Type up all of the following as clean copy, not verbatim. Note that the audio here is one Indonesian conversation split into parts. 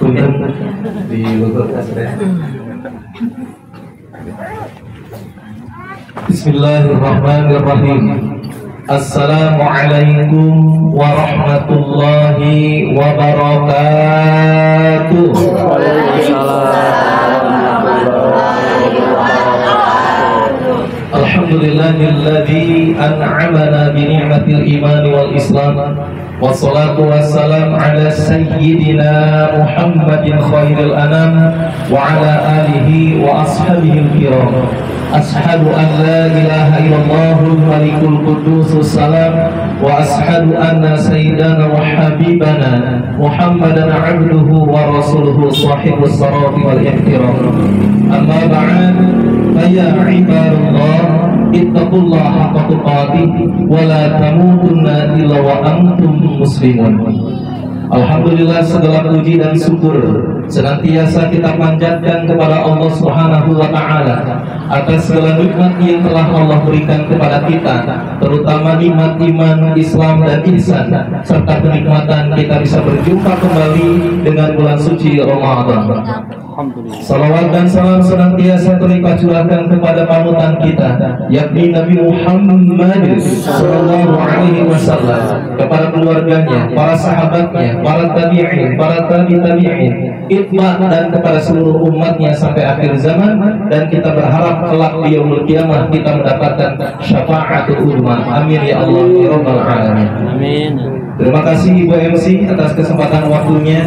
punten di Bogor Kasih. Bismillahirrahmanirrahim. Assalamualaikum warahmatullahi wabarakatuh. Alhamdulillahilladzi an'amana bi ni'matil iman wal islam. Wassalatu wassalam ala sayyidina Muhammadin khairil anam wa ala alihi wa ashabihil kiram. Ashhadu an la ilaha illallahul malikul qudusus salam wa ashhadu anna sayyidana wa habibana Muhammadan abduhu wa rasuluhu sahibus sarafi wal ihtiram. Amma ba'd, ya ibadallah, ittaqullaha haqqa tuqatih wa la tamutunna illa wa antum muslimun. Alhamdulillah, segala puji dan syukur senantiasa kita panjatkan kepada Allah Subhanahu wa taala atas segala nikmat yang telah Allah berikan kepada kita, terutama nikmat iman, Islam dan ihsan, serta kenikmatan kita bisa berjumpa kembali dengan bulan suci Ramadan. Salawat dan salam senantiasa terlimpah curahkan kepada panutan kita, yakni Nabi Muhammad sallallahu alaihi wasallam, kepada keluarganya, para sahabatnya, para tabi'in, para tabi'in, itba, dan kepada seluruh umatnya sampai akhir zaman. Dan kita berharap kelak di yaumul qiyamah kita mendapatkan syafaatul uzma. Amin ya Allah ya rabbal alamin. Amin. Terima kasih Ibu MC atas kesempatan waktunya.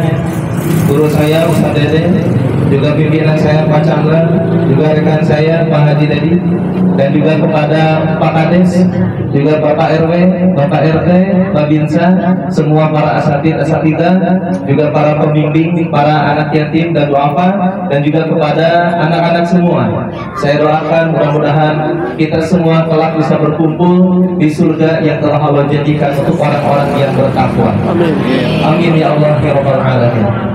Guru saya Ustaz Dede, juga pimpinan saya Pak Chandra, juga rekan saya Pak Haji tadi, dan juga kepada Pak Kades, juga Bapak RW, Bapak RT, Pak Binsa, semua para asatidah, juga para pembimbing, para anak yatim dan duafa, dan juga kepada anak-anak semua. Saya doakan mudah-mudahan kita semua kelak bisa berkumpul di surga yang telah Allah jadikan untuk orang-orang yang bertakwa. Amin. Amin ya Allah ya rabbal alamin.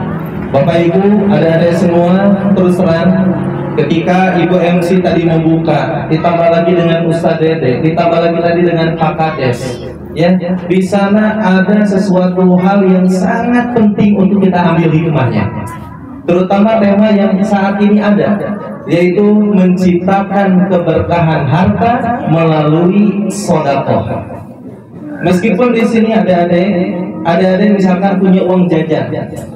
Bapak Ibu, adik-adik semua, terus terang, ketika Ibu MC tadi membuka, ditambah lagi dengan Ustaz Dede, ditambah lagi tadi dengan Pak Kades, ya, di sana ada sesuatu hal yang sangat penting untuk kita ambil hikmahnya, terutama tema yang saat ini ada, yaitu menciptakan keberkahan harta melalui sedekah. Meskipun di sini ada misalkan punya uang jajan,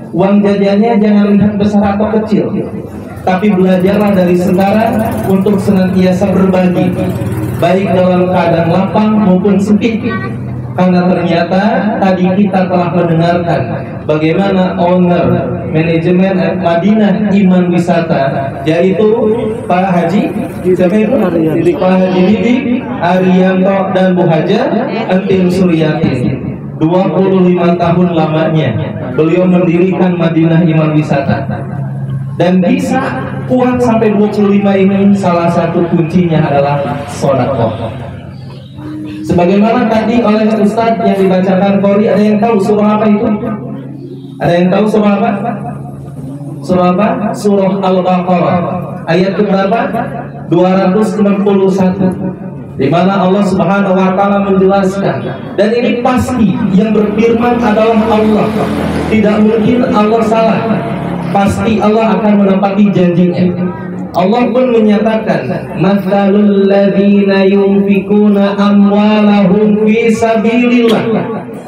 uang jajannya jangan lihat besar atau kecil, tapi belajarlah dari sekarang untuk senantiasa berbagi, baik dalam keadaan lapang maupun sempit. Karena ternyata tadi kita telah mendengarkan bagaimana owner manajemen Madinah Iman Wisata, yaitu Pak Haji Pak Haji Didi Arianto dan Bu Haja Entin Suryati. 25 tahun lamanya beliau mendirikan Madinah Iman Wisata, dan bisa kuat sampai 25 ini salah satu kuncinya adalah sedekah. Sebagaimana tadi oleh Ustadz yang dibacakan Qori, ada yang tahu surah apa itu? Ada yang tahu surah apa? Surah apa? Surah Al-Baqarah. Ayat berapa? 261. Di mana Allah Subhanahu wa taala menjelaskan, dan ini pasti yang berfirman adalah Allah. Tidak mungkin Allah salah. Pasti Allah akan menepati janjinya. Allah pun menyatakan, "Matsalul ladzina yunfikuna amwalahum fi sabilillah."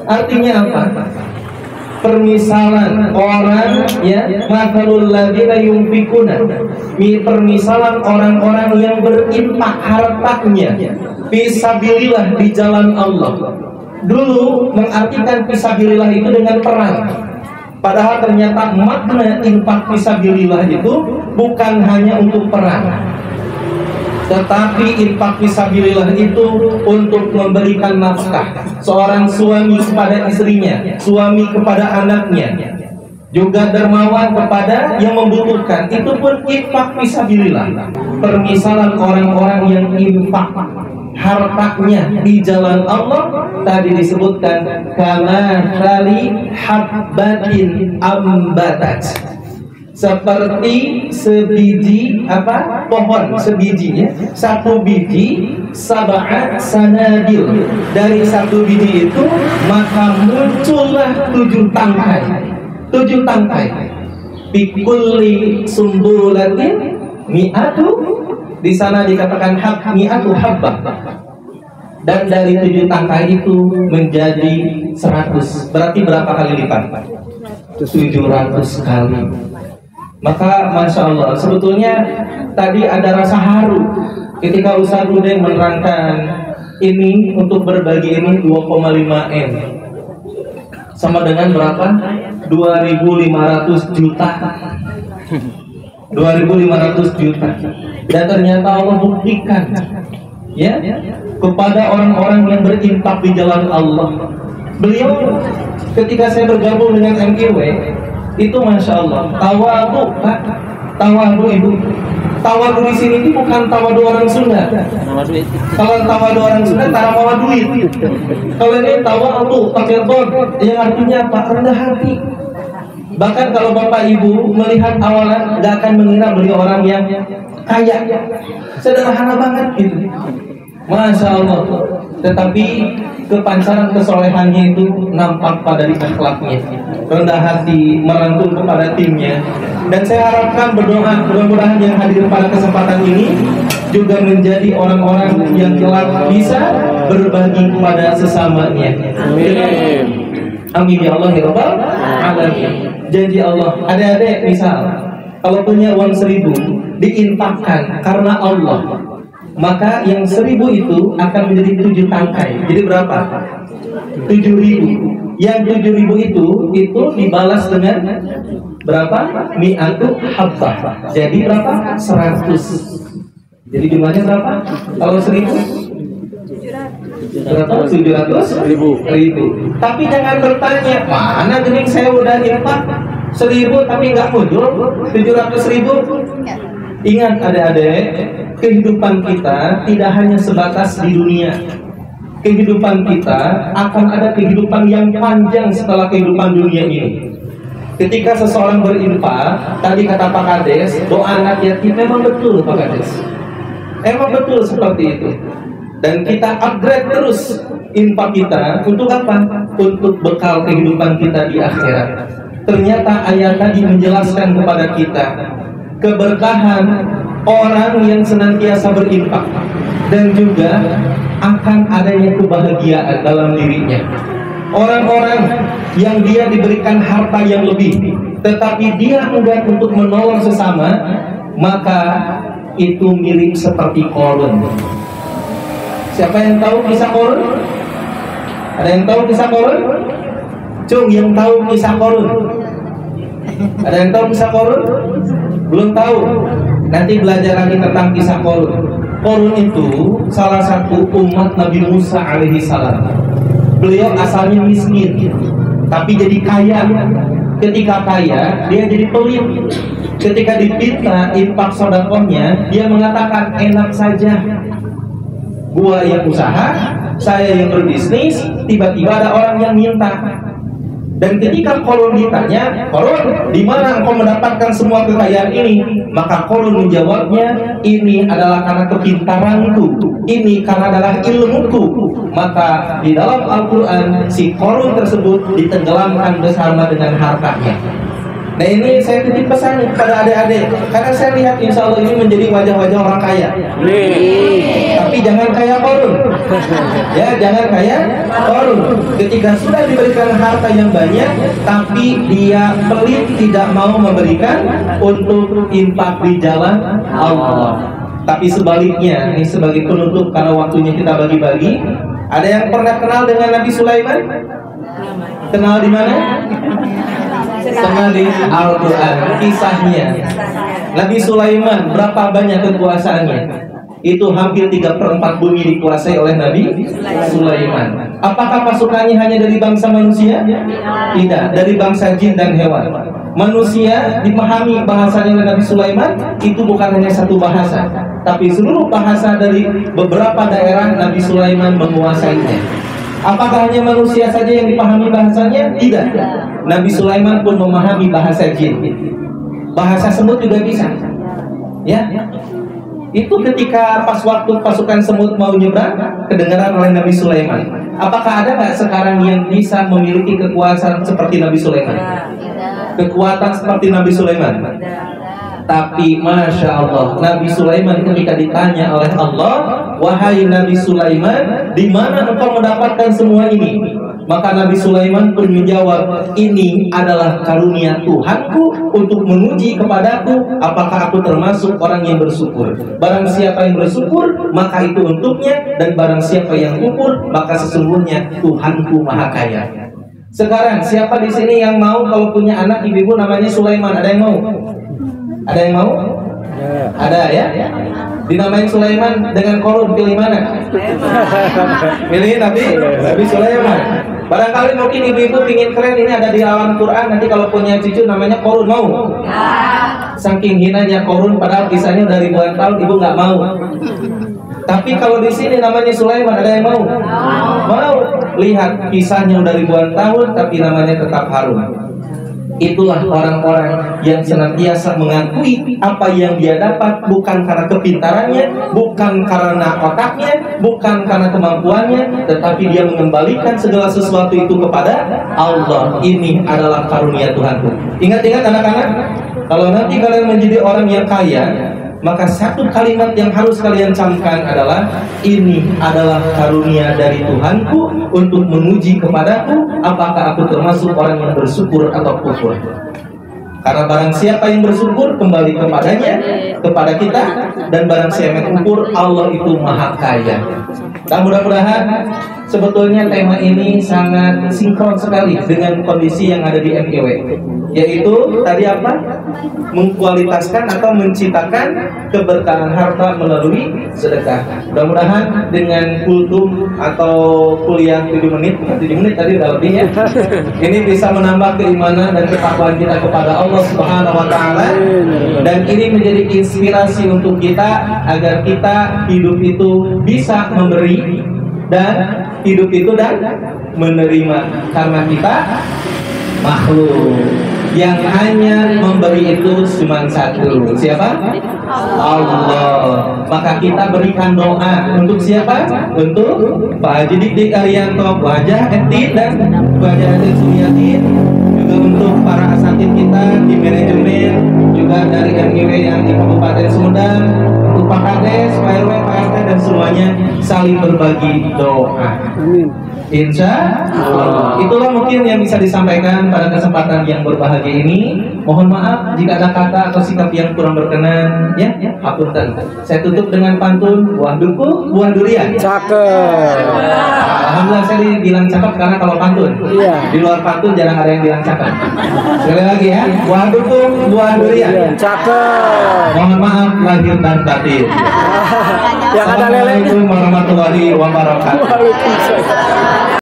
Artinya apa? Permisalan orang, ya, matsalul ladzina yunfikuna, permisalan orang-orang yang berinfak hartanya fi sabilillah, di jalan Allah. Dulu mengartikan fi sabilillah itu dengan perang. Padahal ternyata makna infak fisabilillah itu bukan hanya untuk perang, tetapi infak fisabilillah itu untuk memberikan nafkah. Seorang suami kepada istrinya, suami kepada anaknya, juga dermawan kepada yang membutuhkan. Itu pun infak fisabilillah. Permisalan orang-orang yang infak hartanya di jalan Allah tadi disebutkan kama kali habbatin ambatat, seperti sebiji pohon sebiji, ya, satu biji sab'at sanadil, dari satu biji itu maka muncullah 7 tangkai. Bikulli sumbulatin mi'atu, di sana dikatakan mi'atu habbah. Dan dari 7 tangkai itu menjadi 100. Berarti berapa kali lipat? 700 kali. Maka Masya Allah, sebetulnya tadi ada rasa haru ketika Ustaz Udeng menerangkan ini untuk berbagi ini 2,5 M, sama dengan berapa? 2.500 juta. 2.500 juta. Dan ternyata Allah buktikan ya kepada orang-orang yang berinfak di jalan Allah. Beliau ketika saya bergabung dengan MKW itu Masya Allah, tawadu Pak, tawadu Ibu. Tawadu di sini itu bukan tawadu orang Sunda. Kalau tawadu orang Sunda tawadu duit. Kalau ini tawadu pakai bod, yang artinya apa? Rendah hati. Bahkan kalau Bapak Ibu melihat awalan, nggak akan mengira beliau orang yang kaya, sederhana banget gitu. Masya Allah. Tetapi kepancaran kesolehannya itu nampak pada akhlaknya, rendah hati, merangkul kepada timnya. Dan saya harapkan, berdoa mudah-mudahan yang hadir pada kesempatan ini juga menjadi orang-orang yang kelak bisa berbagi kepada sesamanya. Amin. Amin ya Allah ya Rabbal alamin. Janji Allah, adik-adik misal kalau punya uang 1.000 diinfakkan karena Allah, maka yang 1.000 itu akan menjadi 7 tangkai. Jadi berapa? 7.000. Yang 7.000 itu dibalas dengan berapa? Mi'atu habbah. Jadi berapa? 100. Jadi jumlahnya berapa? Kalau 1.000? Berapa? 700.000. Tapi jangan bertanya, mana gening saya udah infak 1.000 tapi nggak muncul 700.000. Ingat adik-adik, kehidupan kita tidak hanya sebatas di dunia. Kehidupan kita akan ada kehidupan yang panjang setelah kehidupan dunia ini. Ketika seseorang berinfak, tadi kata Pak Kades, doa anak yatim, memang betul Pak Kades. Emang betul seperti itu. Dan kita upgrade terus infak kita untuk apa? Untuk bekal kehidupan kita di akhirat. Ternyata ayat tadi menjelaskan kepada kita keberkahan orang yang senantiasa berinfak, dan juga akan adanya kebahagiaan dalam dirinya. Orang-orang yang dia diberikan harta yang lebih, tetapi dia enggan untuk menolong sesama, maka itu mirip seperti Qarun. Siapa yang tahu kisah Qarun? Ada yang tahu kisah Qarun? Cung, yang tahu kisah Qarun? Ada yang tahu kisah Qarun? Belum tahu? Nanti belajar lagi tentang kisah Qarun. Qarun itu salah satu umat Nabi Musa alaihi salam. Beliau asalnya miskin, tapi jadi kaya. Ketika kaya, dia jadi pelit. Ketika diminta infak sedekahnya, dia mengatakan, enak saja, gua yang usaha, saya yang berbisnis, tiba-tiba ada orang yang minta. Dan ketika Qarun ditanya, Qarun, di mana engkau mendapatkan semua kekayaan ini? Maka Qarun menjawabnya, ini adalah karena kepintaranku, ini karena adalah ilmuku. Maka di dalam Al-Quran, si Qarun tersebut ditenggelamkan bersama dengan hartanya. Nah, ini saya titip pesan kepada adik-adik, karena saya lihat insya Allah ini menjadi wajah-wajah orang kaya. Tapi jangan kaya Qarun. Ya, jangan kaya Qarun. Ketika sudah diberikan harta yang banyak, tapi dia pelit, tidak mau memberikan untuk infak di jalan Allah. Tapi sebaliknya, ini sebagai penutup karena waktunya kita bagi-bagi. Ada yang pernah kenal dengan Nabi Sulaiman? Kenal di mana? Kenal di Al-Quran, kisahnya. Nabi Sulaiman berapa banyak kekuasaannya? Itu hampir 3/4 bumi dikuasai oleh Nabi Sulaiman. Apakah pasukannya hanya dari bangsa manusia? Tidak, dari bangsa jin dan hewan. Manusia dipahami bahasanya oleh Nabi Sulaiman itu bukan hanya satu bahasa, tapi seluruh bahasa dari beberapa daerah Nabi Sulaiman menguasainya. Apakah hanya manusia saja yang dipahami bahasanya? Tidak. Nabi Sulaiman pun memahami bahasa jin. Bahasa semut juga bisa. Ya. Itu ketika pas waktu pasukan semut mau nyebrang, kedengaran oleh Nabi Sulaiman. Apakah ada nggak sekarang yang bisa memiliki kekuasaan seperti Nabi Sulaiman? kekuatan seperti Nabi Sulaiman? Tapi Masya Allah, Nabi Sulaiman ketika ditanya oleh Allah, wahai Nabi Sulaiman, di mana engkau mendapatkan semua ini? Maka Nabi Sulaiman pun menjawab, ini adalah karunia Tuhanku untuk menguji kepadaku apakah aku termasuk orang yang bersyukur. Barang siapa yang bersyukur, maka itu untuknya, dan barang siapa yang kufur, maka sesungguhnya Tuhanku Maha Kaya. Sekarang siapa di sini yang mau kalau punya anak ibu-ibu namanya Sulaiman? Ada yang mau? Ada yang mau? Ada ya? Dinamain Sulaiman dengan Korun, pilih mana? Pilih Nabi Sulaiman. Barangkali mungkin ibu-ibu pingin keren, ini ada di alam Quran. Nanti kalau punya cucu namanya Korun, mau? Saking hinanya Korun, padahal kisahnya dari ribuan tahun, ibu nggak mau. Tapi kalau di sini namanya Sulaiman, ada yang mau? Mau. Lihat kisahnya dari ribuan tahun, tapi namanya tetap harum. Itulah orang-orang yang senantiasa mengakui apa yang dia dapat bukan karena kepintarannya, bukan karena otaknya, bukan karena kemampuannya, tetapi dia mengembalikan segala sesuatu itu kepada Allah. Ini adalah karunia Tuhanku. Ingat-ingat anak-anak, kalau nanti kalian menjadi orang yang kaya, maka satu kalimat yang harus kalian camkan adalah, ini adalah karunia dari Tuhanku untuk menguji kepadaku apakah aku termasuk orang yang bersyukur atau kufur. Karena barang siapa yang bersyukur kembali kepadanya, kepada kita, dan barang siapa yang kufur, Allah itu Maha Kaya. Dan mudah-mudahan sebetulnya tema ini sangat sinkron sekali dengan kondisi yang ada di MIW, yaitu tadi apa? Mengkualitaskan atau menciptakan keberkahan harta melalui sedekah. Mudah-mudahan dengan kultum atau kuliah 7 menit, bukan 7 menit tadi udah lebih ya, ini bisa menambah keimanan dan ketakwaan kita kepada Allah Subhanahu wa Ta'ala, dan ini menjadi inspirasi untuk kita agar kita hidup itu bisa memberi dan hidup itu dan menerima, karena kita makhluk yang hanya memberi itu cuma satu. Siapa? Allah. Maka kita berikan doa untuk siapa? Untuk Pak Haji Dik Arianto, Wajah Etit dan Wajah Etit Suriyatin, juga untuk para asatid kita di manajemen, juga dari MIW yang di Kabupaten Sumedang, untuk Pak Kades, Pak RW, Pak RT, dan semuanya saling berbagi doa. Amin. Insya Allah. Itulah mungkin yang bisa disampaikan pada kesempatan yang berbahagia ini. Mohon maaf jika ada kata atau sikap yang kurang berkenan, ya, hapunten. Saya tutup dengan pantun, buah duku, buah durian. Cakep. Alhamdulillah saya dibilang cakep karena kalau pantun. Iya. Di luar pantun jarang ada yang bilang cakep. Sekali lagi ya, buah duku, buah durian. Cakep. Mohon maaf lahir dan batin. Yang ada lelenya. Assalamualaikum warahmatullahi wabarakatuh. Waalaikumsalam.